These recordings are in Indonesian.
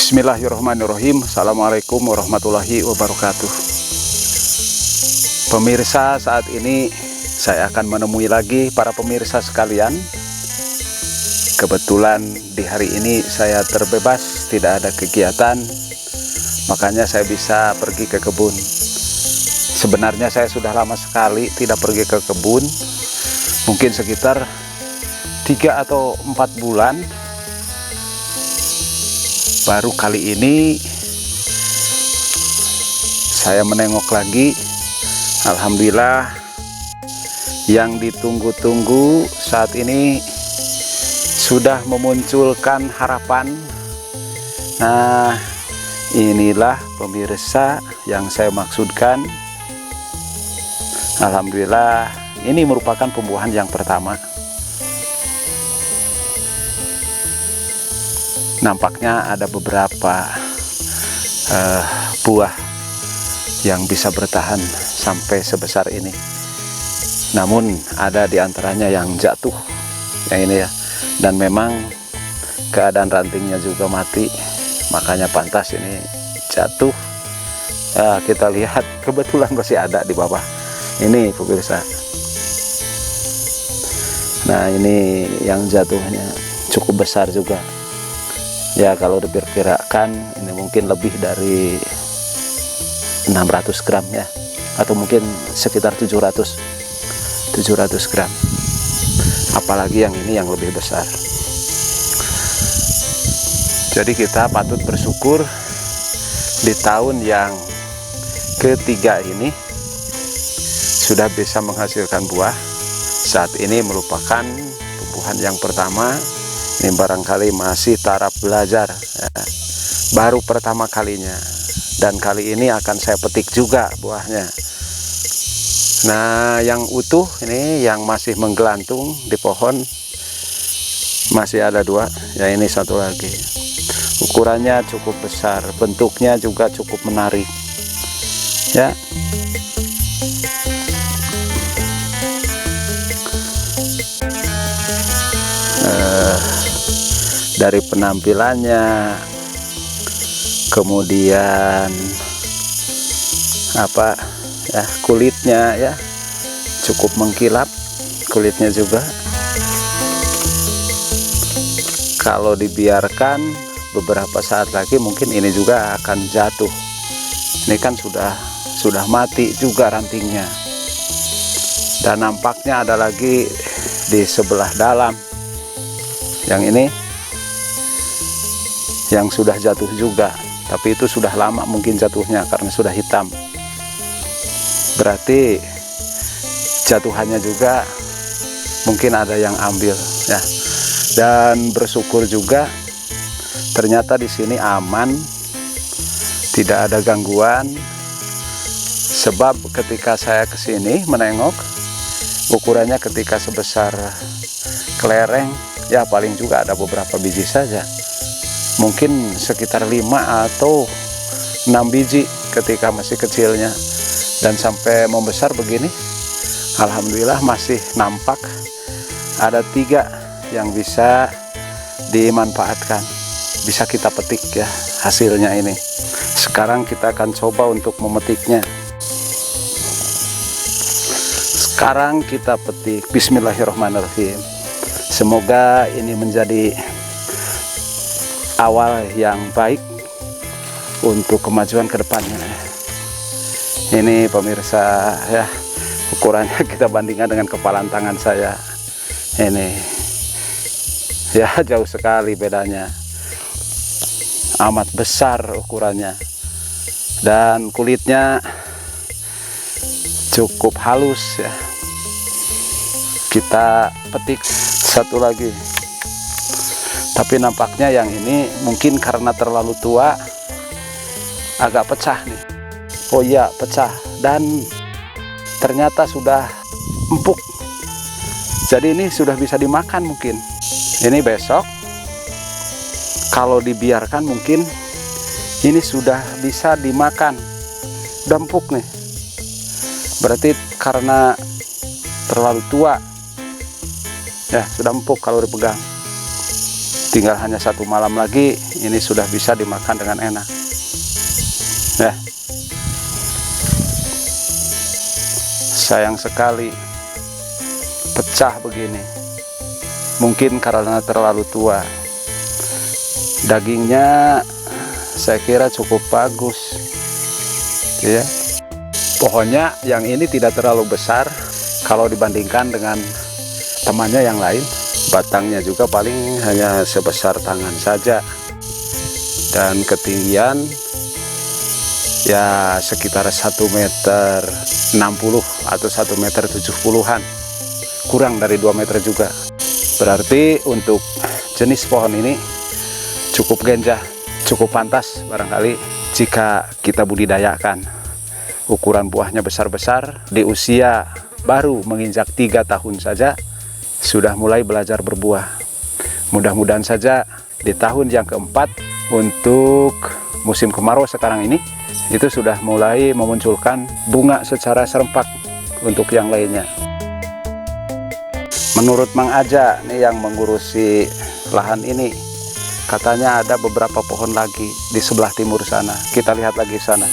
Bismillahirrahmanirrahim. Assalamualaikum warahmatullahi wabarakatuh. Pemirsa, saat ini saya akan menemui lagi para pemirsa sekalian. Kebetulan di hari ini saya terbebas, tidak ada kegiatan, makanya saya bisa pergi ke kebun. Sebenarnya saya sudah lama sekali tidak pergi ke kebun, mungkin sekitar 3 atau 4 bulan. Baru kali ini saya menengok lagi. Alhamdulillah, yang ditunggu-tunggu saat ini sudah memunculkan harapan. Nah, inilah pemirsa yang saya maksudkan. Alhamdulillah, ini merupakan pembuahan yang pertama. Nampaknya ada beberapa buah yang bisa bertahan sampai sebesar ini. Namun ada di antaranya yang jatuh, yang ini ya. Dan memang keadaan rantingnya juga mati, makanya pantas ini jatuh. Kita lihat, kebetulan masih ada di bawah. Ini pemirsa. Nah, ini yang jatuhnya cukup besar juga. Ya, kalau diperkirakan ini mungkin lebih dari 600 gram ya, atau mungkin sekitar 700 gram. Apalagi yang ini yang lebih besar. Jadi kita patut bersyukur di tahun yang ketiga ini sudah bisa menghasilkan buah. Saat ini merupakan tumbuhan yang pertama. Ini barangkali masih taraf belajar ya, baru pertama kalinya, dan kali ini akan saya petik juga buahnya. Nah, yang utuh ini yang masih menggelantung di pohon masih ada 2 ya, ini satu lagi. Ukurannya cukup besar, bentuknya juga cukup menarik ya. Dari penampilannya, kemudian apa ya, kulitnya ya cukup mengkilap, kulitnya juga. Kalau dibiarkan beberapa saat lagi mungkin ini juga akan jatuh. Ini kan sudah mati juga rantingnya. Dan nampaknya ada lagi di sebelah dalam. Yang ini yang sudah jatuh juga, tapi itu sudah lama mungkin jatuhnya karena sudah hitam. Berarti jatuhannya juga mungkin ada yang ambil ya. Dan bersyukur juga ternyata di sini aman, tidak ada gangguan. Sebab ketika saya ke sini menengok, ukurannya ketika sebesar kelereng ya, paling juga ada beberapa biji saja. Mungkin sekitar 5 atau 6 biji ketika masih kecilnya. Dan sampai membesar begini, alhamdulillah masih nampak ada 3 yang bisa dimanfaatkan, bisa kita petik ya hasilnya ini. Sekarang kita akan coba untuk memetiknya. Sekarang kita petik. Bismillahirrahmanirrahim. Semoga ini menjadi awal yang baik untuk kemajuan ke depannya. Ini pemirsa ya, ukurannya kita bandingkan dengan kepalan tangan saya. Ini ya, jauh sekali bedanya. Amat besar ukurannya. Dan kulitnya cukup halus ya. Kita petik satu lagi. Tapi nampaknya yang ini mungkin karena terlalu tua agak pecah nih. Oh iya, pecah, dan ternyata sudah empuk. Jadi ini sudah bisa dimakan mungkin. Ini besok kalau dibiarkan mungkin ini sudah bisa dimakan. Udah empuk nih. Berarti karena terlalu tua ya, sudah empuk kalau dipegang. Tinggal hanya 1 malam lagi, ini sudah bisa dimakan dengan enak. Ya, sayang sekali pecah begini. Mungkin karena terlalu tua. Dagingnya saya kira cukup bagus, ya. Pohonnya yang ini tidak terlalu besar kalau dibandingkan dengan temannya yang lain. Batangnya juga paling hanya sebesar tangan saja, dan ketinggian ya sekitar 1,60 meter atau 1,70 meter, kurang dari 2 meter juga. Berarti untuk jenis pohon ini cukup genjah, cukup pantas barangkali jika kita budidayakan. Ukuran buahnya besar-besar, di usia baru menginjak 3 tahun saja sudah mulai belajar berbuah. Mudah-mudahan saja di tahun yang keempat untuk musim kemarau sekarang ini itu sudah mulai memunculkan bunga secara serempak untuk yang lainnya. Menurut Mang Aja nih yang mengurusi lahan ini, katanya ada beberapa pohon lagi di sebelah timur sana. Kita lihat lagi sana.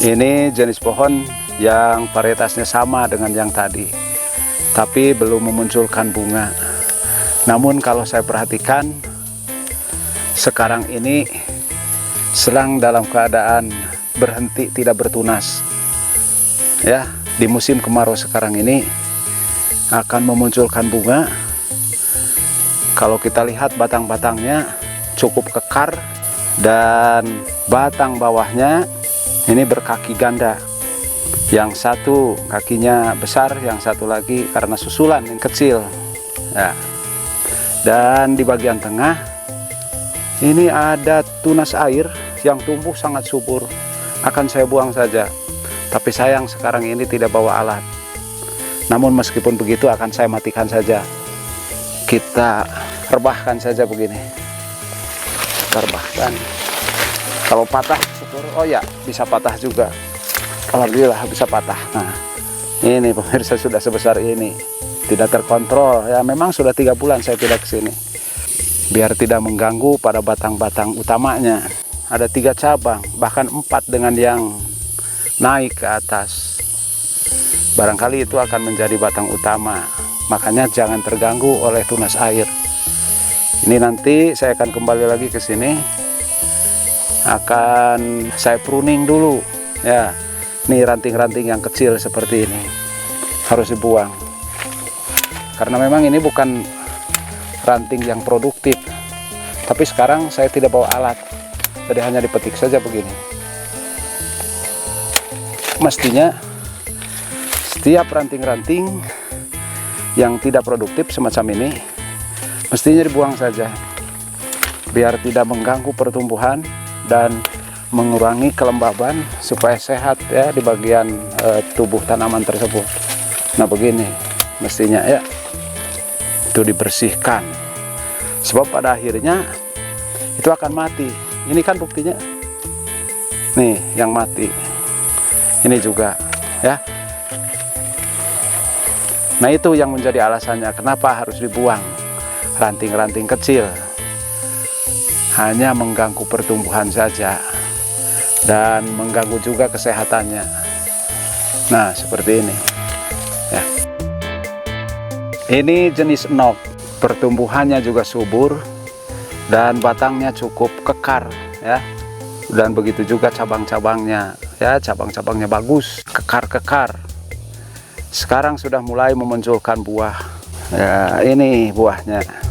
Ini jenis pohon yang varietasnya sama dengan yang tadi, tapi belum memunculkan bunga. Namun kalau saya perhatikan, sekarang ini sedang dalam keadaan berhenti, tidak bertunas. Ya, di musim kemarau sekarang ini akan memunculkan bunga. Kalau kita lihat batang-batangnya cukup kekar, dan batang bawahnya ini berkaki ganda. Yang satu kakinya besar, yang satu lagi karena susulan yang kecil. Ya. Dan di bagian tengah ini ada tunas air yang tumbuh sangat subur. Akan saya buang saja. Tapi sayang sekarang ini tidak bawa alat. Namun meskipun begitu akan saya matikan saja. Kita rebahkan saja begini. Kita rebahkan. Kalau patah, syukur. Oh ya, bisa patah juga. Alhamdulillah bisa patah. Nah, ini pemirsa sudah sebesar ini, tidak terkontrol. Ya memang sudah 3 bulan saya tidak kesini, biar tidak mengganggu pada batang-batang utamanya. Ada 3 cabang, bahkan 4 dengan yang naik ke atas. Barangkali itu akan menjadi batang utama, makanya jangan terganggu oleh tunas air. Ini nanti saya akan kembali lagi ke sini, akan saya pruning dulu, ya. Ini ranting-ranting yang kecil seperti ini harus dibuang, karena memang ini bukan ranting yang produktif. Tapi sekarang saya tidak bawa alat, jadi hanya dipetik saja begini. Mestinya setiap ranting-ranting yang tidak produktif semacam ini mestinya dibuang saja, biar tidak mengganggu pertumbuhan dan mengurangi kelembaban supaya sehat ya di bagian tubuh tanaman tersebut. Nah begini mestinya ya, itu dibersihkan, sebab pada akhirnya itu akan mati. Ini kan buktinya nih yang mati ini juga ya. Nah itu yang menjadi alasannya kenapa harus dibuang. Ranting-ranting kecil hanya mengganggu pertumbuhan saja dan mengganggu juga kesehatannya. Nah seperti ini ya. Ini jenis nok, pertumbuhannya juga subur dan batangnya cukup kekar ya. Dan begitu juga cabang-cabangnya ya, cabang-cabangnya bagus, kekar-kekar. Sekarang sudah mulai memunculkan buah ya. Ini buahnya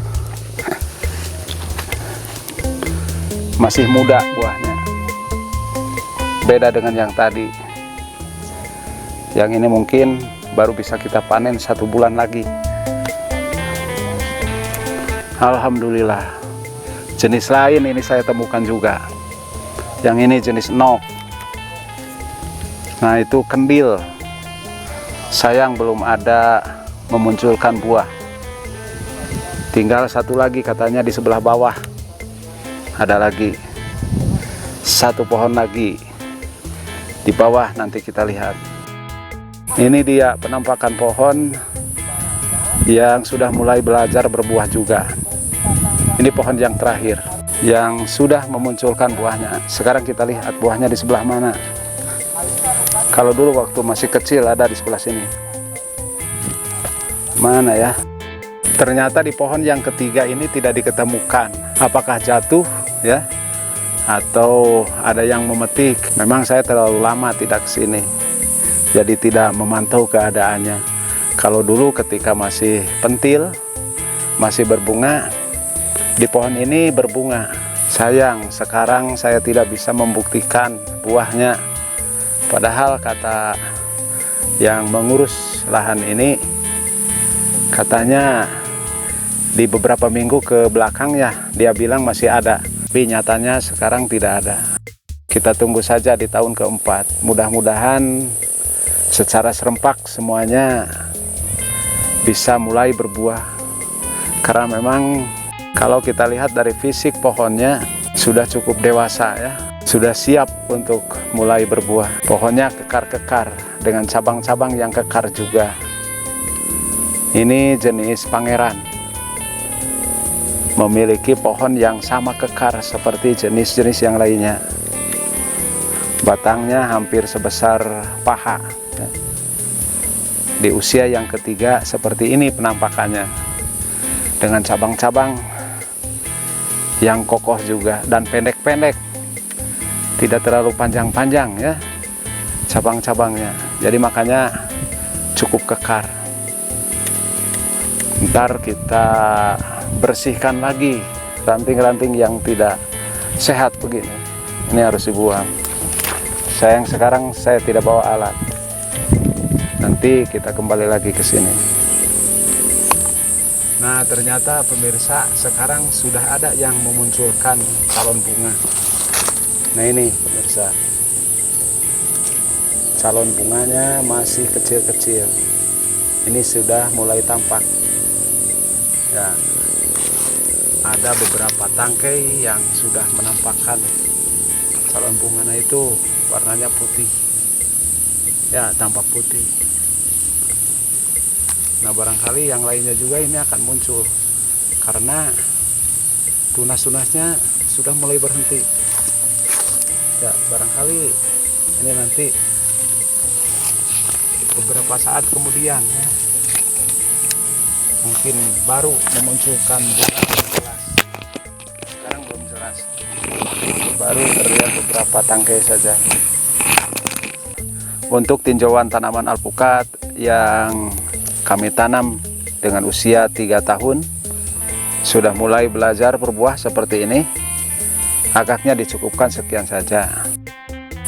masih muda buahnya, beda dengan yang tadi. Yang ini mungkin baru bisa kita panen 1 bulan lagi. Alhamdulillah. Jenis lain ini saya temukan juga. Yang ini jenis nok. Nah itu kendil. Sayang belum ada memunculkan buah. Tinggal 1 lagi katanya di sebelah bawah. Ada lagi 1 pohon lagi di bawah, nanti kita lihat. Ini dia penampakan pohon yang sudah mulai belajar berbuah juga. Ini pohon yang terakhir yang sudah memunculkan buahnya. Sekarang kita lihat buahnya di sebelah mana. Kalau dulu waktu masih kecil ada di sebelah sini. Mana ya? Ternyata di pohon yang ketiga ini tidak diketemukan. Apakah jatuh ya? Atau ada yang memetik? Memang saya terlalu lama tidak ke sini, jadi tidak memantau keadaannya. Kalau dulu ketika masih pentil, masih berbunga, di pohon ini berbunga. Sayang, sekarang saya tidak bisa membuktikan buahnya. Padahal kata yang mengurus lahan ini, katanya di beberapa minggu ke belakangnya dia bilang masih ada, tapi nyatanya sekarang tidak ada. Kita tunggu saja di tahun keempat. Mudah-mudahan secara serempak semuanya bisa mulai berbuah. Karena memang kalau kita lihat dari fisik pohonnya sudah cukup dewasa ya, sudah siap untuk mulai berbuah. Pohonnya kekar-kekar dengan cabang-cabang yang kekar juga. Ini jenis pangeran, memiliki pohon yang sama kekar seperti jenis-jenis yang lainnya. Batangnya hampir sebesar paha. Di usia yang ketiga seperti ini penampakannya, dengan cabang-cabang yang kokoh juga dan pendek-pendek, tidak terlalu panjang-panjang ya cabang-cabangnya. Jadi makanya cukup kekar. Ntar kita bersihkan lagi ranting-ranting yang tidak sehat begini. Ini harus dibuang. Sayang sekarang saya tidak bawa alat. Nanti kita kembali lagi ke sini. Nah, ternyata pemirsa sekarang sudah ada yang memunculkan calon bunga. Nah ini pemirsa, calon bunganya masih kecil-kecil. Ini sudah mulai tampak. Ya, ada beberapa tangkai yang sudah menampakkan calon bunga. Nah itu warnanya putih. Ya, tampak putih. Nah barangkali yang lainnya juga ini akan muncul karena tunas-tunasnya sudah mulai berhenti. Ya, barangkali ini nanti beberapa saat kemudian ya, mungkin baru memunculkan bunga yang jelas. Sekarang belum jelas, baru terlihat beberapa tangkai saja. Untuk tinjauan tanaman alpukat yang kami tanam dengan usia 3 tahun, sudah mulai belajar berbuah seperti ini, akaknya dicukupkan sekian saja.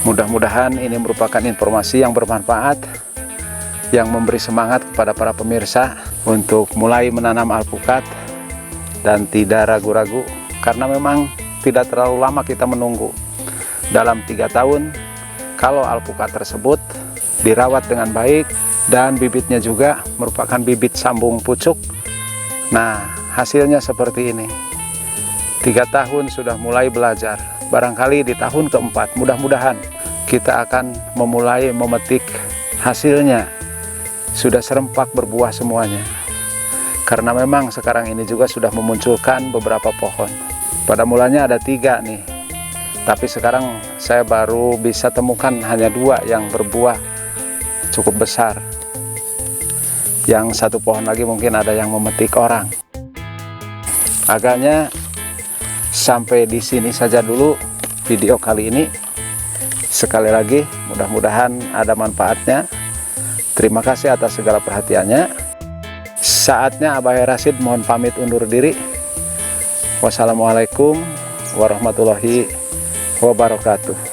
Mudah-mudahan ini merupakan informasi yang bermanfaat, yang memberi semangat kepada para pemirsa untuk mulai menanam alpukat dan tidak ragu-ragu, karena memang tidak terlalu lama kita menunggu. Dalam 3 tahun, kalau alpukat tersebut dirawat dengan baik dan bibitnya juga merupakan bibit sambung pucuk, nah hasilnya seperti ini. 3 tahun sudah mulai belajar. Barangkali di tahun keempat mudah-mudahan kita akan memulai memetik hasilnya. Sudah serempak berbuah semuanya. Karena memang sekarang ini juga sudah memunculkan beberapa pohon. Pada mulanya ada 3 nih, tapi sekarang saya baru bisa temukan hanya 2 yang berbuah cukup besar. Yang 1 pohon lagi mungkin ada yang memetik orang. Agaknya sampai di sini saja dulu video kali ini. Sekali lagi mudah-mudahan ada manfaatnya. Terima kasih atas segala perhatiannya. Saatnya Abah Rasid mohon pamit undur diri. Wassalamualaikum warahmatullahi wabarakatuh.